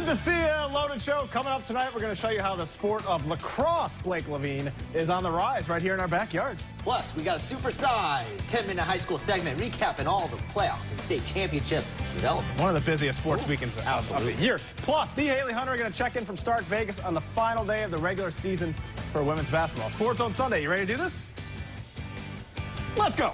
Good to see you. Loaded show coming up tonight. We're going to show you how the sport of lacrosse, Blake Levine, is on the rise right here in our backyard. Plus, we got a supersized 10-minute high school segment recapping all the playoff and state championship developments. One of the busiest sports weekends of the year. Plus, the Haley Hunter are going to check in from Stark Vegas on the final day of the regular season for women's basketball. Sports on Sunday. You ready to do this? Let's go.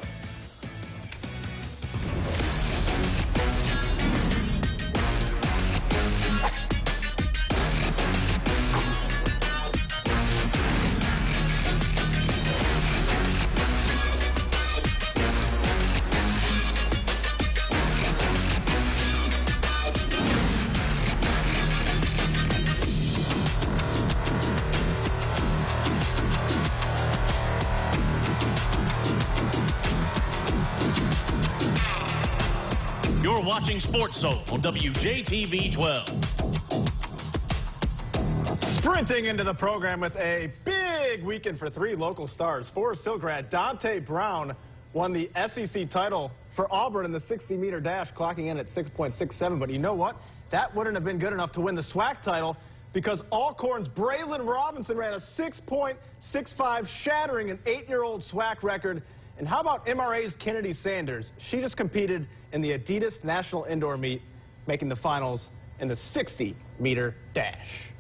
You're watching Sports Zone on WJTV 12. Sprinting into the program with a big weekend for three local stars. Forest Hill grad Dante Brown won the SEC title for Auburn in the 60-meter dash, clocking in at 6.67. But you know what? That wouldn't have been good enough to win the SWAC title because Alcorn's Braylon Robinson ran a 6.65, shattering an 8-year-old SWAC record. And how about MRA's Kennedy Sanders? She just competed in the Adidas National Indoor Meet, making the finals in the 60-meter dash.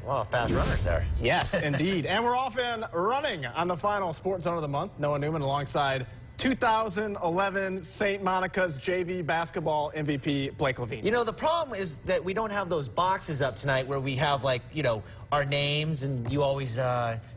Well, fast runners there. Yes, indeed. And we're off and running on the final Sports Zone of the month. Noah Newman alongside 2011 St. Monica's JV basketball MVP Blake Levine. You know, the problem is that we don't have those boxes up tonight where we have, like, you know, our names and you always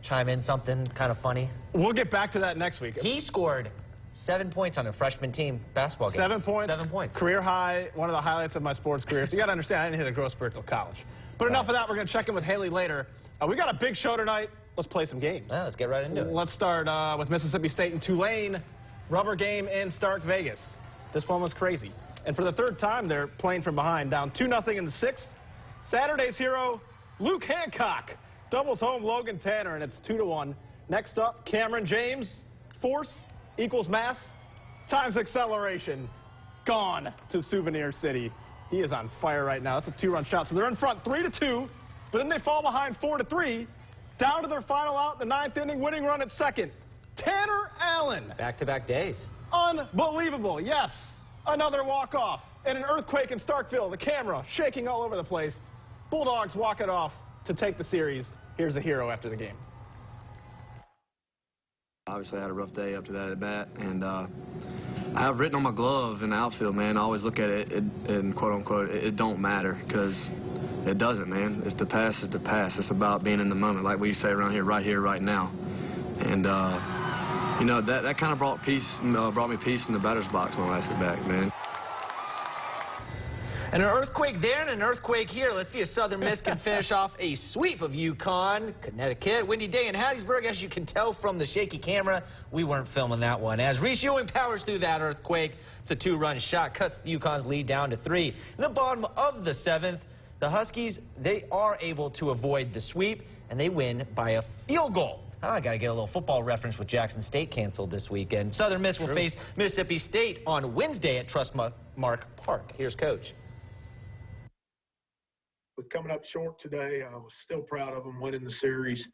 chime in something kind of funny. We'll get back to that next week. He scored 7 points on a freshman team basketball game. 7 points. 7 points. Career high, one of the highlights of my sports career. So you got to understand, I didn't hit a growth spurt till college. But enough of that. We're going to check in with Haley later. We got a big show tonight. Let's play some games. Yeah, let's get right into it. Let's start with Mississippi State and Tulane. Rubber game in Stark Vegas. This one was crazy. And for the third time, they're playing from behind, down 2-0 in the sixth. Saturday's hero, Luke Hancock, doubles home Logan Tanner, and it's 2-1. Next up, Cameron James. Force equals mass times acceleration. Gone to Souvenir City. He is on fire right now. That's a 2-run shot. So they're in front 3-2, but then they fall behind 4-3. Down to their final out in the ninth inning, winning run at second. Tanner Allen. Back-to-back days. Unbelievable. Yes. Another walk-off. And an earthquake in Starkville. The camera shaking all over the place. Bulldogs walk it off to take the series. Here's the hero after the game. Obviously, I had a rough day up to that at bat, and I have written on my glove in the outfield, man. I always look at it and quote-unquote, it don't matter, because it doesn't, man. It's the past is the past. It's about being in the moment, like we say around here, right now. And, you know, that kind of brought me peace in the batter's box when I sit back, man. And an earthquake there and an earthquake here. Let's see if Southern Miss can finish off a sweep of UConn, Connecticut. Windy day in Hattiesburg, as you can tell from the shaky camera. We weren't filming that one. As Reese Ewing powers through that earthquake, it's a 2-run shot, cuts UConn's lead down to 3. In the bottom of the 7th, the Huskies, they are able to avoid the sweep, and they win by a field goal. I got to get a little football reference with Jackson State canceled this weekend. Southern Miss will face Mississippi State on Wednesday at Trustmark Park. Here's Coach. With coming up short today, I was still proud of them winning the series,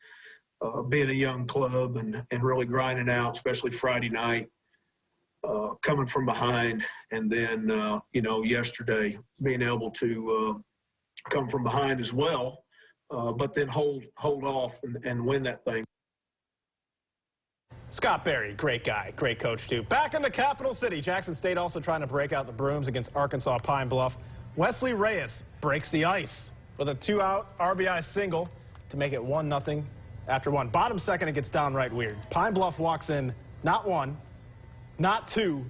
being a young club and really grinding out, especially Friday night, coming from behind. And then, you know, yesterday being able to come from behind as well, but then hold off and win that thing. Scott Berry, great guy, great coach too. Back in the capital city, Jackson State also trying to break out the brooms against Arkansas Pine Bluff. Wesley Reyes breaks the ice with a 2-out RBI single to make it 1-0 after 1. Bottom second, it gets downright weird. Pine Bluff walks in not 1, not 2,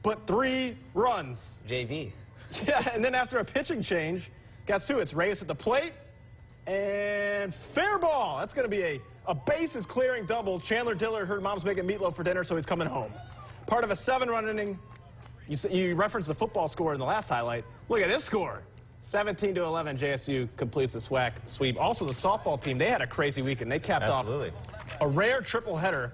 but 3 runs. JV. Yeah, and then after a pitching change, guess who? It's Reyes at the plate, and fair ball. That's going to be a bases-clearing double. Chandler Dillard heard mom's making meatloaf for dinner, so he's coming home. Part of a 7-run inning. You referenced the football score in the last highlight. Look at this score. 17-11, JSU completes the SWAC sweep. Also, the softball team, they had a crazy weekend. They capped off a rare triple-header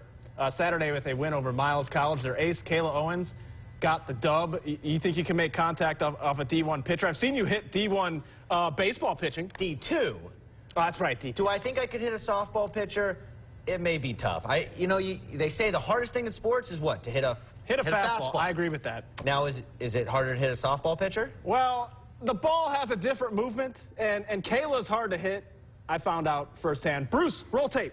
Saturday with a win over Miles College. Their ace, Kayla Owens, got the dub. You think you can make contact off a D1 pitcher? I've seen you hit D1 Baseball pitching. D2. Oh, that's right, D2. Do I think I could hit a softball pitcher? It may be tough. They say the hardest thing in sports is what? To hit a fastball. I agree with that. Now, is it harder to hit a softball pitcher? Well, the ball has a different movement, and Kayla's hard to hit. I found out firsthand. Bruce, roll tape.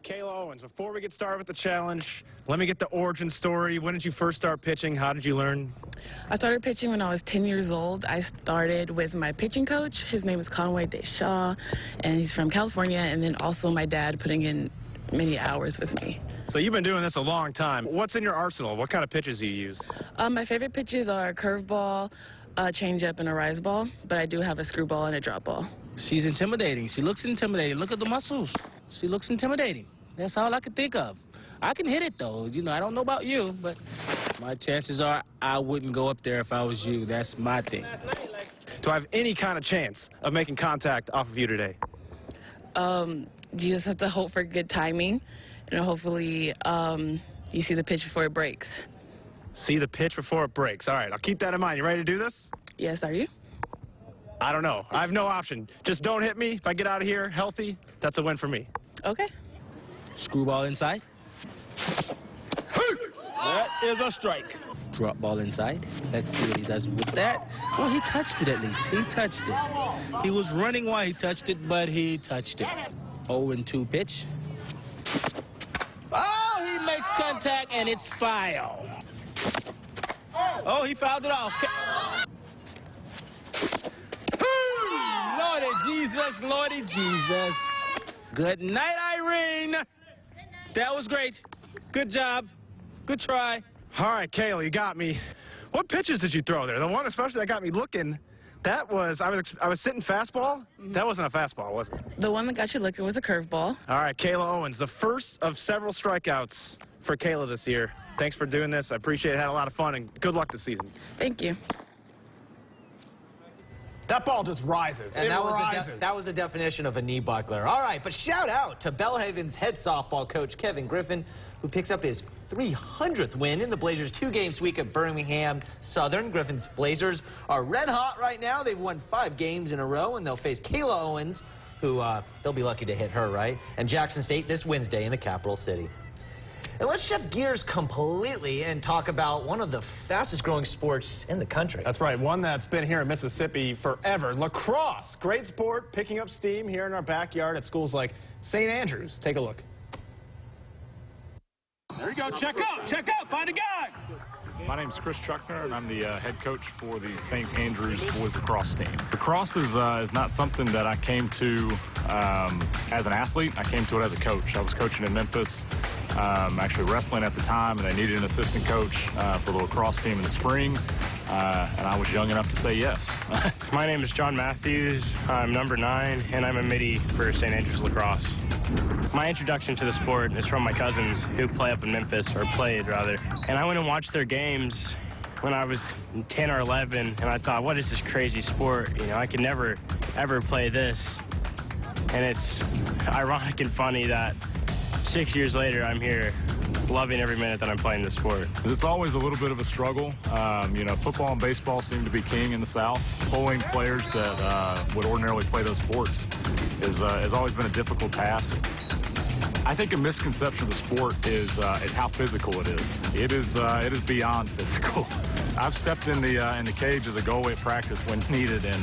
Kayla Owens, before we get started with the challenge, let me get the origin story. When did you first start pitching? How did you learn? I started pitching when I was 10 years old. I started with my pitching coach. His name is Conway Deshaw, and he's from California, and then also my dad putting in many hours with me. So you've been doing this a long time. What's in your arsenal? What kind of pitches do you use? My favorite pitches are a curveball, a changeup, and a rise ball, but I do have a screwball and a drop ball. She's intimidating. She looks intimidating. Look at the muscles. She looks intimidating. That's all I can think of. I can hit it, though. You know, I don't know about you, but my chances are I wouldn't go up there if I was you. That's my thing. Do I have any kind of chance of making contact off of you today? You just have to hope for good timing, and hopefully you see the pitch before it breaks. See the pitch before it breaks. All right, I'll keep that in mind. You ready to do this? Yes, are you? I don't know. I have no option. Just don't hit me. If I get out of here healthy, that's a win for me. Okay. Screwball inside. That is a strike. Drop ball inside. Let's see what he does with that. Well, he touched it at least. He touched it. He was running while he touched it, but he touched it. 0-2 pitch. Oh, he makes contact, and it's foul. Oh, he fouled it off. Lordy Jesus, Lordy Jesus. Good night, Irene. That was great. Good job. Good try. All right, Kayla, you got me. What pitches did you throw there? The one especially that got me looking, that was, I was sitting fastball. That wasn't a fastball, was it? The one that got you looking was a curveball. All right, Kayla Owens, the first of several strikeouts for Kayla this year. Thanks for doing this. I appreciate it. Had a lot of fun, and good luck this season. Thank you. That ball just rises. And it that rises. was the definition of a knee buckler. All right, but shout out to Belhaven's head softball coach, Kevin Griffin, who picks up his 300th win in the Blazers' two-game sweep at Birmingham Southern. Griffin's Blazers are red hot right now. They've won 5 games in a row, and they'll face Kayla Owens, who they'll be lucky to hit her, right? And Jackson State this Wednesday in the capital city. And let's shift gears completely and talk about one of the fastest-growing sports in the country. That's right, one that's been here in Mississippi forever. Lacrosse, great sport, picking up steam here in our backyard at schools like St. Andrews. Take a look. There you go, check out, find a guy. My name's Chris Chuckner, and I'm the head coach for the St. Andrews boys lacrosse team. Lacrosse is not something that I came to as an athlete. I came to it as a coach. I was coaching in Memphis, actually wrestling at the time, and I needed an assistant coach for the lacrosse team in the spring, and I was young enough to say yes. My name is John Matthews. I'm number 9, and I'm a middie for St. Andrews Lacrosse. My introduction to the sport is from my cousins who play up in Memphis, or played rather. And I went and watched their games when I was 10 or 11, and I thought, what is this crazy sport? You know, I could never, ever play this. And it's ironic and funny that 6 years later, I'm here loving every minute that I'm playing this sport. It's always a little bit of a struggle. You know, football and baseball seem to be king in the South. Pulling players that would ordinarily play those sports has always been a difficult task. I think a misconception of the sport is how physical it is. It is beyond physical. I've stepped in the cage as a goalie at practice when needed, and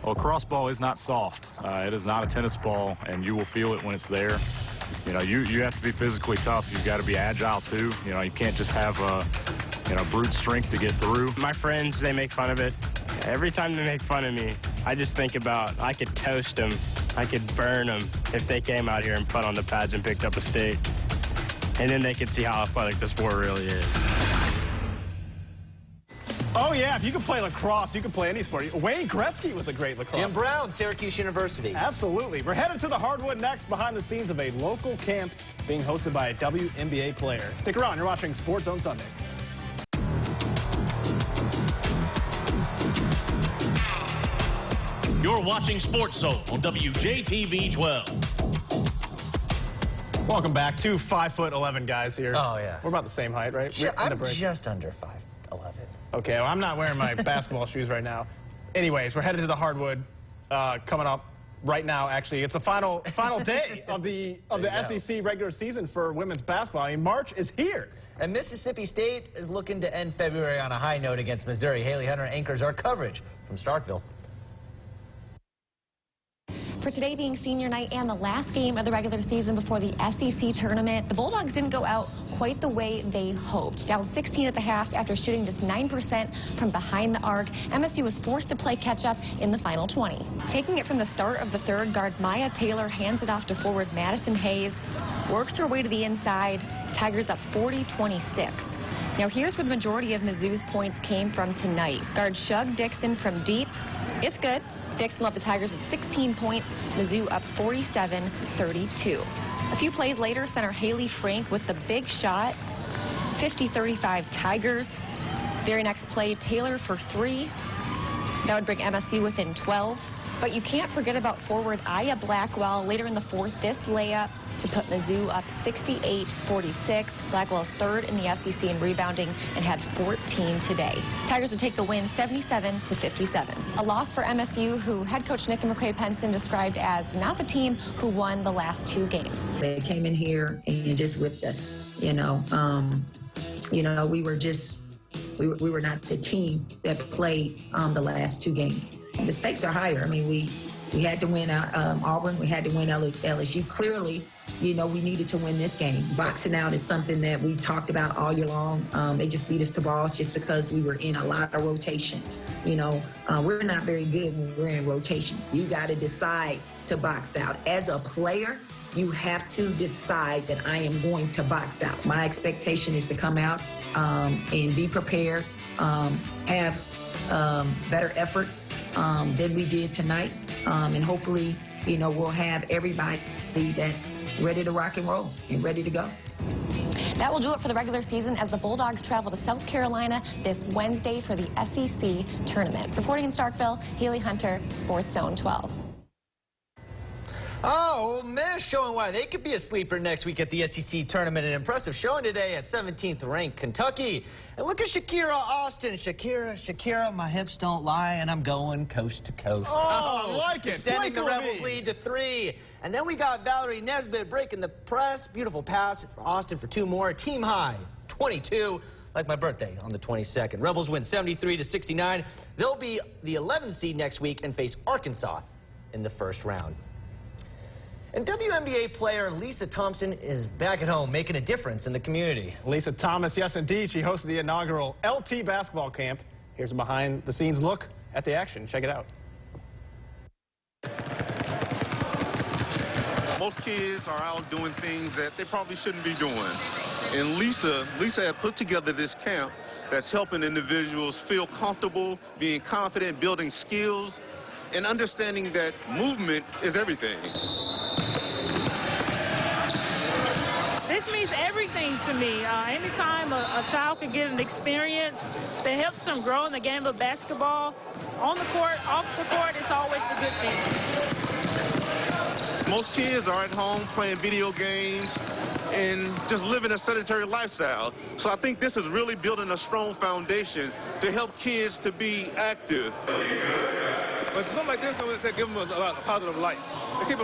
a lacrosse ball is not soft. It is not a tennis ball, and you will feel it when it's there. You know, you have to be physically tough. You've got to be agile too. You know, you can't just have brute strength to get through. My friends, they make fun of it. Every time they make fun of me, I just think about I could toast them, I could burn them if they came out here and put on the pads and picked up a state. And then they could see how athletic the sport really is. Oh, yeah, if you can play lacrosse, you can play any sport. Wayne Gretzky was a great lacrosse. Jim Brown, Syracuse University. Absolutely. We're headed to the hardwood next, behind the scenes of a local camp being hosted by a WNBA player. Stick around. You're watching Sports Zone Sunday. You're watching Sports Zone on WJTV 12. Welcome back. 2 5'11" guys here. Oh, yeah. We're about the same height, right? I'm just under 5'11". Okay, well, I'm not wearing my basketball shoes right now. Anyways, we're headed to the hardwood coming up right now. Actually, it's the final day of the SEC regular season for women's basketball. I mean, March is here. And Mississippi State is looking to end February on a high note against Missouri. Haley Hunter anchors our coverage from Starkville. For today being senior night and the last game of the regular season before the SEC tournament, the Bulldogs didn't go out quite the way they hoped. Down 16 at the half after shooting just 9% from behind the arc, MSU was forced to play catch-up in the final 20. Taking it from the start of the third, guard Maya Taylor hands it off to forward Madison Hayes, works her way to the inside. Tigers up 40-26. Now here's where the majority of Mizzou's points came from tonight. Guard Shug Dixon from deep. It's good. Dixon left the Tigers with 16 points. Mizzou up 47-32. A few plays later, center Haley Frank with the big shot. 50-35 Tigers. Very next play, Taylor for 3. That would bring MSU within 12. But you can't forget about forward Aya Blackwell. Later in the fourth, this layup to put Mizzou up 68-46. Blackwell's third in the SEC in rebounding and had 14 today. Tigers would take the win 77-57. A loss for MSU, who head coach Nick and McCray Penson described as not the team who won the last 2 games. They came in here and just whipped us, we were not the team that played the last 2 games. The stakes are higher. I mean, we had to win Auburn. We had to win LSU. Clearly, we needed to win this game. Boxing out is something that we talked about all year long. They just beat us to balls just because we were in a lot of rotation. We're not very good when we're in rotation. You got to decide to box out. As a player, you have to decide that I am going to box out. My expectation is to come out and be prepared, have better effort than we did tonight, and hopefully, we'll have everybody that's ready to rock and roll and ready to go. That will do it for the regular season as the Bulldogs travel to South Carolina this Wednesday for the SEC tournament. Reporting in Starkville, Haley Hunter, Sports Zone 12. Oh, Ole Miss showing why they could be a sleeper next week at the SEC tournament. An impressive showing today at 17th ranked Kentucky. And look at Shakira Austin. Shakira, my hips don't lie, and I'm going coast to coast. Oh, I like it. Extending the Rebels lead to 3. And then we got Valerie Nesbitt breaking the press. Beautiful pass for Austin for 2 more. Team high, 22. Like my birthday on the 22nd. Rebels win 73-69. They'll be the 11th seed next week and face Arkansas in the first round. And WNBA player Lisa Thompson is back at home, making a difference in the community. Lisa Thomas, yes indeed, she hosted the inaugural LT basketball camp. Here's a behind-the-scenes look at the action. Check it out. Most kids are out doing things that they probably shouldn't be doing. And Lisa had put together this camp that's helping individuals feel comfortable, being confident, building skills, and understanding that movement is everything. This means everything to me. Anytime a child can get an experience that helps them grow in the game of basketball, on the court, off the court, it's always a good thing. Most kids are at home playing video games and just living a sedentary lifestyle. So I think this is really building a strong foundation to help kids to be active. But something like this, they give them a lot of positive light. They keep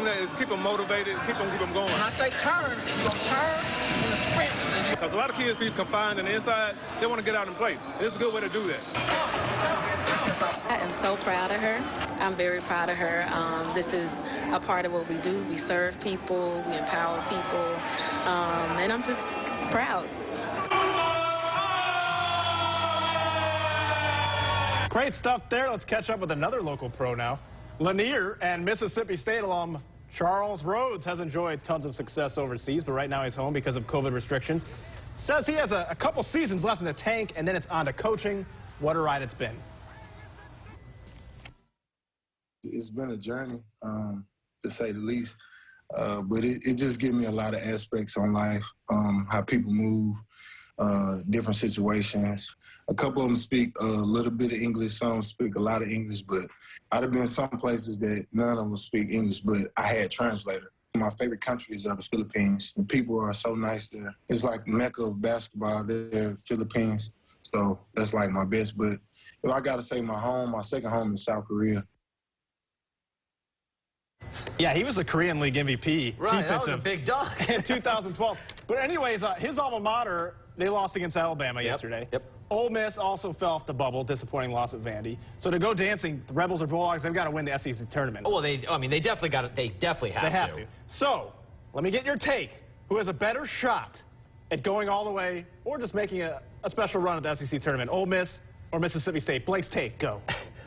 them motivated, keep them going. When I say turn, you're going to turn in a sprint. Because a lot of kids be confined on the inside. They want to get out and play. This is a good way to do that. I am so proud of her. I'm very proud of her. This is a part of what we do. We serve people, we empower people, and I'm just proud. Great stuff there. Let's catch up with another local pro now. Lanier and Mississippi State alum Charles Rhodes has enjoyed tons of success overseas, but right now he's home because of COVID restrictions. Says he has a couple seasons left in the tank, and then it's on to coaching. What a ride it's been. It's been a journey, to say the least, but it just gives me a lot of aspects on life, how people move, different situations. A couple of them speak a little bit of English, some speak a lot of English, but I'd have been some places that none of them speak English, but I had a translator. My favorite country is the Philippines, and people are so nice there. It's like Mecca of basketball there, Philippines. It's So that's like my best. But if I got to say my home, my second home is South Korea. Yeah, he was the Korean League MVP. Right, that was a big dunk. In 2012. But anyways, his alma mater, they lost against Alabama yesterday. Yep. Ole Miss also fell off the bubble, disappointing loss at Vandy. So to go dancing, the Rebels or Bulldogs, they've got to win the SEC tournament. Oh, well, they definitely got it. They definitely have to. They have to. So let me get your take. Who has a better shot at going all the way or just making a special run at the SEC tournament? Ole Miss or Mississippi State? Blake's take, go.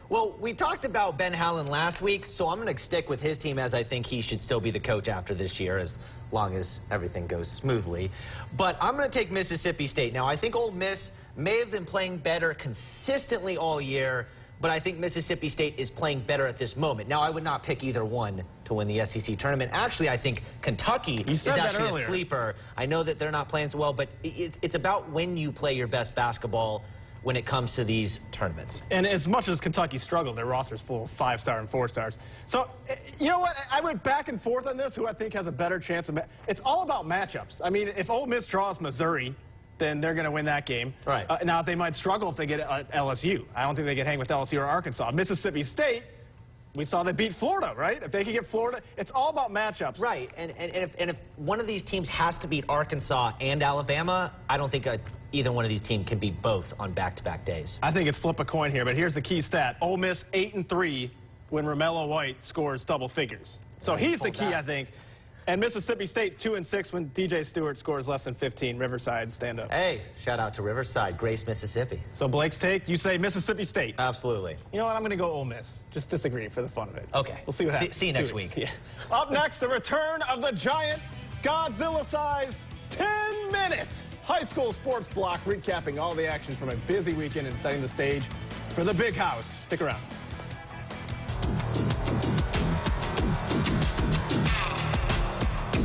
Well, we talked about Ben Howland last week, so I'm going to stick with his team as I think he should still be the coach after this year as long as everything goes smoothly. But I'm going to take Mississippi State. Now, I think Ole Miss may have been playing better consistently all year, but I think Mississippi State is playing better at this moment. Now, I would not pick either one to win the SEC tournament. Actually, I think Kentucky is actually a sleeper. I know that they're not playing so well, but it's about when you play your best basketball when it comes to these tournaments. And as much as Kentucky struggled, their roster's full of 5-star and 4-stars. So, you know what? I went back and forth on this, who I think has a better chance of... It's all about matchups. I mean, if Ole Miss draws Missouri, then they're going to win that game. Right. Now, they might struggle if they get LSU. I don't think they can hang with LSU or Arkansas. Mississippi State, we saw they beat Florida, right? If they can get Florida, it's all about matchups. Right, and if one of these teams has to beat Arkansas and Alabama, I don't think either one of these teams can beat both on back-to-back days. I think it's flip a coin here, but here's the key stat. Ole Miss 8-3 when Romello White scores double figures. So he's the key, I think. And Mississippi State 2-6 when DJ Stewart scores less than 15. Riverside, stand up. Hey, shout out to Riverside, Grace, Mississippi. So Blake's take, you say Mississippi State. Absolutely. You know what, I'm going to go Ole Miss. Just disagree for the fun of it. Okay. We'll see what happens. See you next week. Yeah. Up next, the return of the giant Godzilla-sized 10-minute high school sports block, recapping all the action from a busy weekend and setting the stage for the big house. Stick around.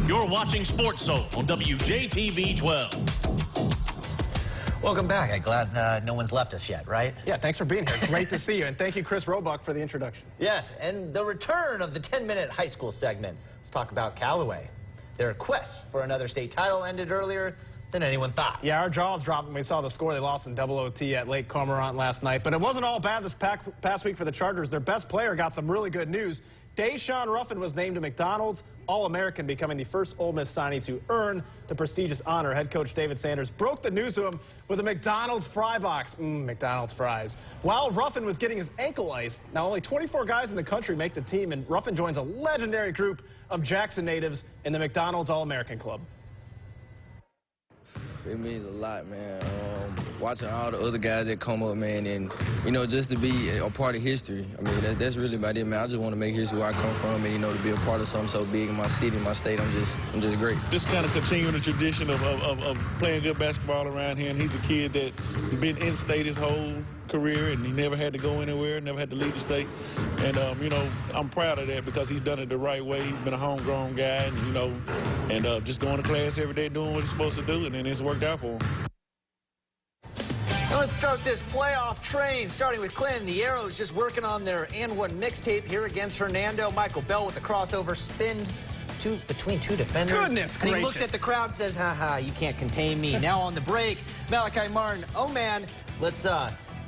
You're watching Sports Soul on WJTV 12. Welcome back. I'm glad no one's left us yet, right? Yeah, thanks for being here. Great to see you. And thank you, Chris Roebuck, for the introduction. Yes, and the return of the 10-minute high school segment. Let's talk about Callaway. Their quest for another state title ended earlier than anyone thought. Yeah, our jaws dropped when we saw the score. They lost in double OT at Lake Cormorant last night. But it wasn't all bad this past week for the Chargers. Their best player got some really good news. Deshaun Ruffin was named a McDonald's All-American, becoming the first Ole Miss signee to earn the prestigious honor. Head coach David Sanders broke the news to him with a McDonald's fry box. McDonald's fries. While Ruffin was getting his ankle iced, now only 24 guys in the country make the team, and Ruffin joins a legendary group of Jackson natives in the McDonald's All-American Club. It means a lot, man. Watching all the other guys that come up, man, and, you know, just to be a part of history. I mean, that's really about it, man. I just want to make history where I come from and, you know, to be a part of something so big in my city, my state. I'm just great. Just kind of continuing the tradition of playing good basketball around here. And he's a kid that's been in state his whole career, and he never had to go anywhere, never had to leave the state. And, you know, I'm proud of that because he's done it the right way. He's been a homegrown guy, and, you know, and just going to class every day, doing what he's supposed to do, and then it's worked out for him. Now let's start this playoff train, starting with Clinton. The Arrows just working on their and one mixtape here against Hernando. Michael Bell with the crossover spin between two defenders. Goodness and he gracious. looks at the crowd and says, ha, you can't contain me. Now on the break, Malachi Martin, oh man, let's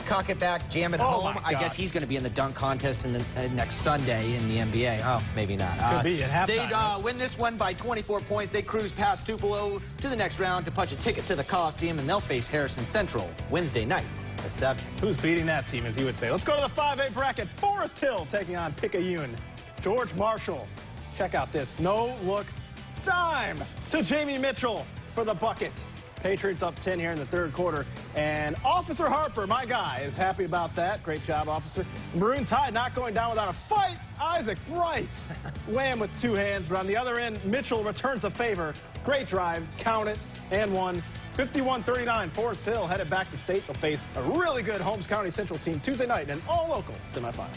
cock it back, jam it home. I guess he's going to be in the dunk contest in the, next Sunday in the NBA. Oh, maybe not. Could be at halftime. They win this one by 24 points. They cruise past Tupelo to the next round to punch a ticket to the Coliseum, and they'll face Harrison Central Wednesday night at 7. Who's beating that team, as you would say? Let's go to the 5A bracket. Forest Hill taking on Picayune. George Marshall. Check out this no-look dime to Jamie Mitchell for the bucket. Patriots up 10 here in the third quarter. And Officer Harper, my guy, is happy about that. Great job, Officer. Maroon Tide not going down without a fight. Isaac Bryce, wham with 2 hands. But on the other end, Mitchell returns a favor. Great drive, count it, and one. 51-39, Forest Hill headed back to state. They'll face a really good Holmes County Central team Tuesday night in an all-local semifinal.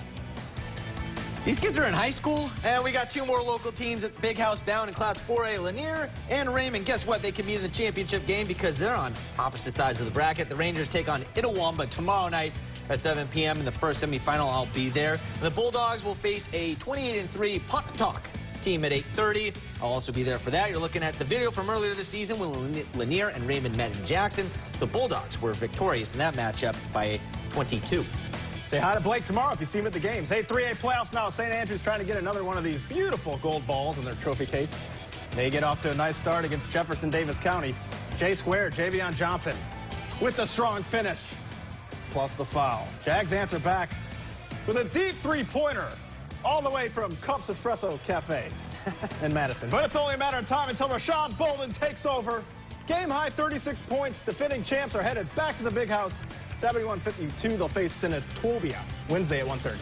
These kids are in high school, and we got 2 more local teams at the Big House bound in Class 4A, Lanier and Raymond. Guess what? They can be in the championship game because they're on opposite sides of the bracket. The Rangers take on Itawamba tomorrow night at 7 p.m. in the first semifinal. I'll be there. And the Bulldogs will face a 28-3 Pontotoc team at 8:30. I'll also be there for that. You're looking at the video from earlier this season when Lanier and Raymond met in Jackson. The Bulldogs were victorious in that matchup by 22. Say hi to Blake tomorrow if you see him at the games. Hey, 3A playoffs now. St. Andrews trying to get another one of these beautiful gold balls in their trophy case. They get off to a nice start against Jefferson Davis County. J Square, Javion Johnson with the strong finish, plus the foul. Jags answer back with a deep three-pointer all the way from Cups Espresso Cafe in Madison. But it's only a matter of time until Rashad Bolden takes over. Game high 36 points. Defending champs are headed back to the big house. 71-52. They'll face Senatobia Wednesday at 1:30.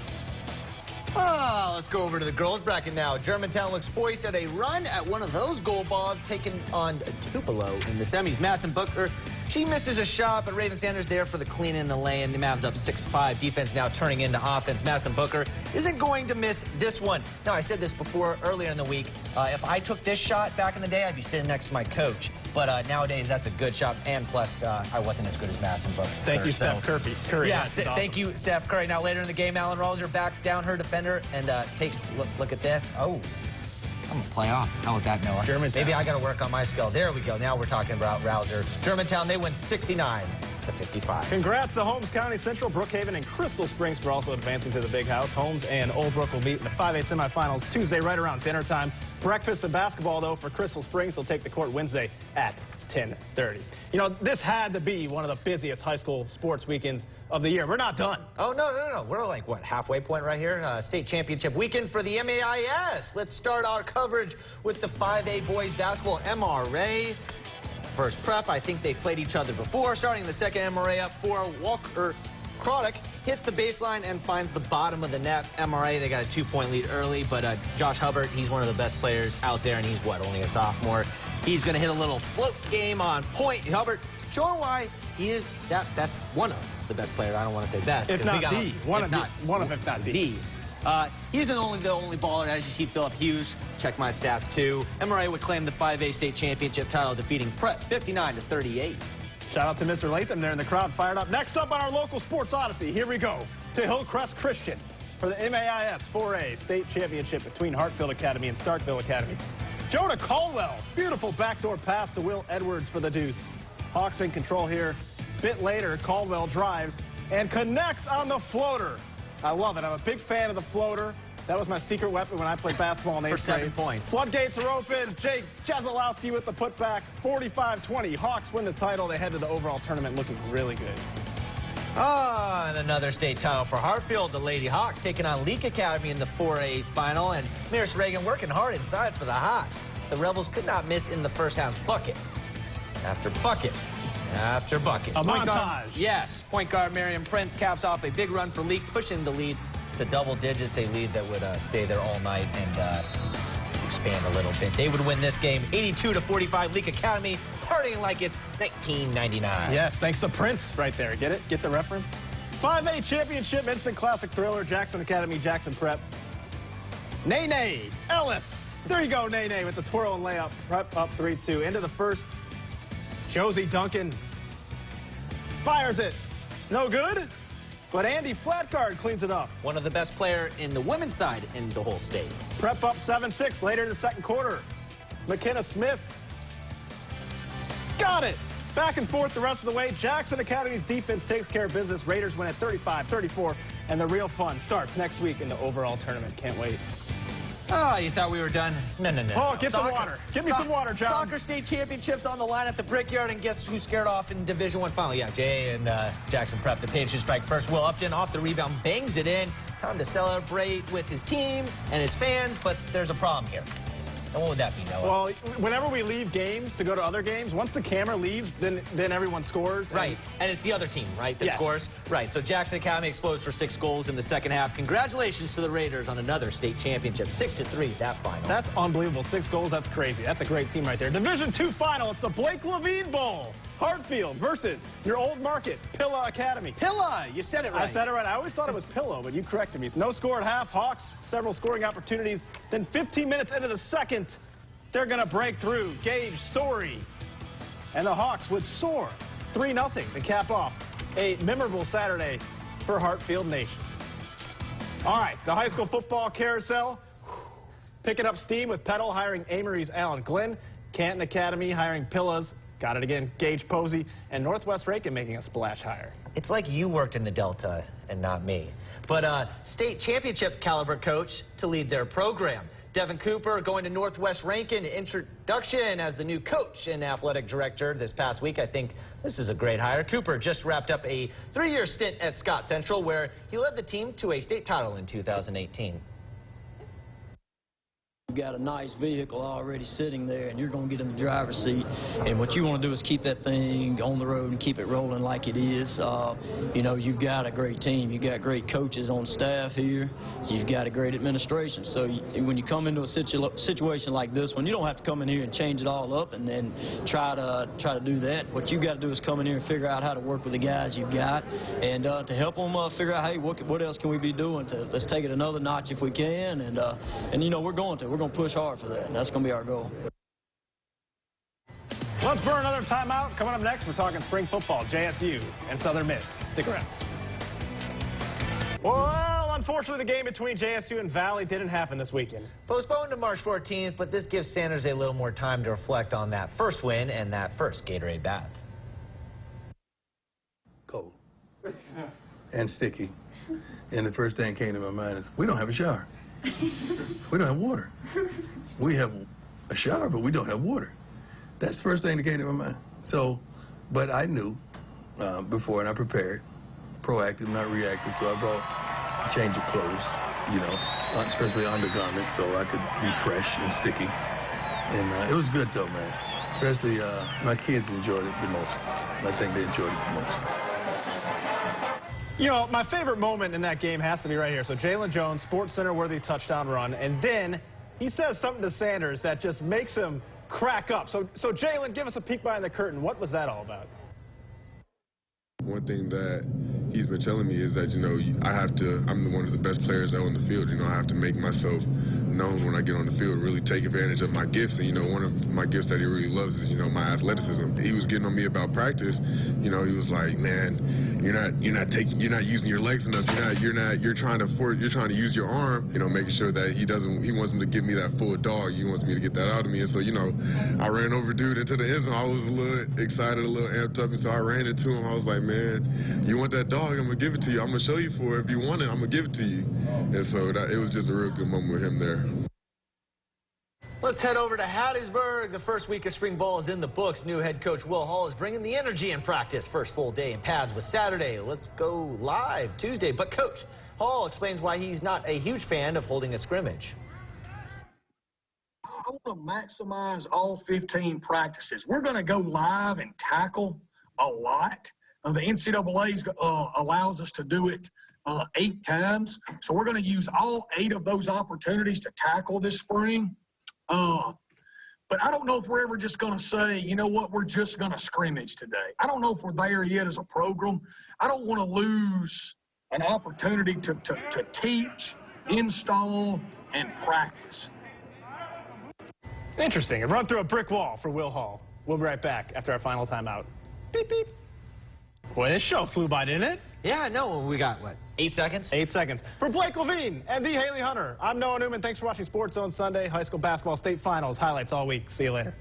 Let's go over to the girls bracket now. Germantown looks poised at a run at one of those gold balls, taking on Tupelo in the semis. Madison Booker, she misses a shot, but Raven Sanders there for the clean in the lane. The Mavs up 6-5. Defense now turning into offense. Madison Booker isn't going to miss this one. Now, I said this before earlier in the week. If I took this shot back in the day, I'd be sitting next to my coach. But nowadays, that's a good shot. And plus, I wasn't as good as Madison Booker. Thank you, Steph Curry. Yeah, awesome. Thank you, Steph Curry. Now, later in the game, Alan Rouser backs down her defender and takes look at this. Oh, I'm going to play off. How about that, Noah? Germantown. Maybe I got to work on my skill. There we go. Now we're talking about Rouser. Germantown, they win 69-55. Congrats to Holmes County Central, Brookhaven, and Crystal Springs for also advancing to the big house. Holmes and Old Brook will meet in the 5A semifinals Tuesday right around dinner time. Breakfast and basketball, though, for Crystal Springs. They'll take the court Wednesday at 10:30. You know, this had to be one of the busiest high school sports weekends of the year. We're not done. Oh, no. We're like, what, halfway point right here? State championship weekend for the MAIS. Let's start our coverage with the 5A boys basketball MRA. First prep, I think they've played each other before. Starting the second MRA up for Walker Croddick. Hits the baseline and finds the bottom of the net. MRA, they got a 2-point lead early, but Josh Hubbard, he's one of the best players out there, and he's, only a sophomore. He's going to hit a little float game on point. Hubbard showing why he is that best, one of the best players. I don't want to say best. If not the, if not the. He's the only baller. As you see, Phillip Hughes. Check my stats, too. MRA would claim the 5A state championship title, defeating Prep 59-38. Shout out to Mr. Latham there in the crowd, fired up. Next up on our local sports odyssey, here we go to Hillcrest Christian for the MAIS 4A state championship between Hartfield Academy and Starkville Academy. Jonah Caldwell, beautiful backdoor pass to Will Edwards for the deuce. Hawks in control here. Bit later, Caldwell drives and connects on the floater. I love it. I'm a big fan of the floater. That was my secret weapon when I played basketball in 8th grade. For 7 points. Floodgates are open. Jake Jasolowski with the putback. 45-20. Hawks win the title. They head to the overall tournament looking really good. And another state title for Hartfield. The Lady Hawks taking on Leake Academy in the 4A final. And Maris Reagan working hard inside for the Hawks. The Rebels could not miss in the first half. Bucket after bucket after bucket. A montage. Yes. Point guard Miriam Prince caps off a big run for Leake, pushing the lead to double digits, a lead that would stay there all night and expand a little bit. They would win this game 82-45. Leake Academy partying like it's 1999. Yes, thanks to Prince right there. Get it? Get the reference? 5A championship, instant classic thriller, Jackson Academy, Jackson Prep. Nene Ellis. There you go, Nene, with the twirl and layup. Prep up 3-2. Into the first. Josie Duncan fires it. No good? But Andy Flatguard cleans it up. One of the best player in the women's side in the whole state. Prep up 7-6 later in the second quarter. McKenna Smith got it. Back and forth the rest of the way. Jackson Academy's defense takes care of business. Raiders win at 35-34. And the real fun starts next week in the overall tournament. Can't wait. Oh, you thought we were done? No. Oh, get the water. Give me some water, John. Soccer state championships on the line at the Brickyard, and guess who scared off in Division I final? Yeah, Jay and Jackson Prep. The Patriots strike first. Will Upton off the rebound, bangs it in. Time to celebrate with his team and his fans, but there's a problem here. And what would that be, Noah? Well, whenever we leave games to go to other games, once the camera leaves, then everyone scores. Right, and it's the other team, right, that scores? Right, so Jackson Academy explodes for 6 goals in the second half. Congratulations to the Raiders on another state championship. 6-3 is that final. That's unbelievable. 6 goals, that's crazy. That's a great team right there. Division II final, it's the Blake Levine Bowl. Hartfield versus your old market, Pilla Academy. Pilla, you said it right. I said it right. I always thought it was Pillow, but you corrected me. No score at half. Hawks, several scoring opportunities. Then 15 minutes into the second, they're going to break through. Gage Story. And the Hawks would soar 3-0 to cap off a memorable Saturday for Hartfield Nation. All right, the high school football carousel. picking up steam with Petal hiring Amory's Alan Glynn, Canton Academy hiring Pilla's, got it again, Gage Posey, and Northwest Rankin making a splash hire. It's like you worked in the Delta and not me. But state championship caliber coach to lead their program. Devin Cooper going to Northwest Rankin. Introduction as the new coach and athletic director this past week. I think this is a great hire. Cooper just wrapped up a 3-year stint at Scott Central where he led the team to a state title in 2018. You've got a nice vehicle already sitting there, and you're going to get in the driver's seat. And what you want to do is keep that thing on the road and keep it rolling like it is. You know, you've got a great team. You've got great coaches on staff here. You've got a great administration. So when you come into a situation like this one, you don't have to come in here and change it all up and then try to do that. What you've got to do is come in here and figure out how to work with the guys you've got and to help them figure out, hey, what else can we be doing? Let's take it another notch if we can. And you know, we're going to push hard for that. That's going to be our goal. Let's burn another timeout. Coming up next, we're talking spring football, JSU and Southern Miss. Stick around. Well, unfortunately, the game between JSU and Valley didn't happen this weekend. Postponed to March 14th, but this gives Sanders a little more time to reflect on that first win and that first Gatorade bath. Cold and sticky. And the first thing that came to my mind is, we don't have a shower. We don't have water. We have a shower, but we don't have water. That's the first thing that came to my mind. So, but I knew before, and I prepared, proactive, not reactive. So I brought a change of clothes, you know, especially undergarments, so I could be fresh and sticky. And it was good though, man. Especially my kids enjoyed it the most. I think they enjoyed it the most. You know, my favorite moment in that game has to be right here. So Jalen Jones, Sports Center worthy touchdown run, and then he says something to Sanders that just makes him crack up. So Jalen, give us a peek behind the curtain. What was that all about? One thing that he's been telling me is that, you know, I'm one of the best players out on the field. You know, I have to make myself known when I get on the field, really take advantage of my gifts. And, you know, one of my gifts that he really loves is, you know, my athleticism. He was getting on me about practice. You know, he was like, man, you're not using your legs enough. You're trying to use your arm, you know, making sure that he wants him to give me that full dog. He wants me to get that out of me. And so, you know, I ran over dude into the end zone. I was a little excited, a little amped up. And so I ran into him. I was like, man, you want that dog? I'm going to give it to you. I'm going to show you for it. If you want it, I'm going to give it to you. And so it was just a real good moment with him there. Let's head over to Hattiesburg. The first week of spring ball is in the books. New head coach Will Hall is bringing the energy in practice. First full day in pads was Saturday. Let's go live Tuesday. But Coach Hall explains why he's not a huge fan of holding a scrimmage. I want to maximize all 15 practices. We're going to go live and tackle a lot. The NCAA allows us to do it 8 times. So we're going to use all 8 of those opportunities to tackle this spring. But I don't know if we're ever just going to say, you know what, we're just going to scrimmage today. I don't know if we're there yet as a program. I don't want to lose an opportunity to teach, install, and practice. Interesting. A run through a brick wall for Will Hall. We'll be right back after our final timeout. Beep, beep. Boy, this show flew by, didn't it? Yeah, I know. We got, what, 8 seconds? 8 seconds. For Blake Levine and the Haley Hunter, I'm Noah Newman. Thanks for watching Sports Zone Sunday. High school basketball state finals highlights all week. See you later.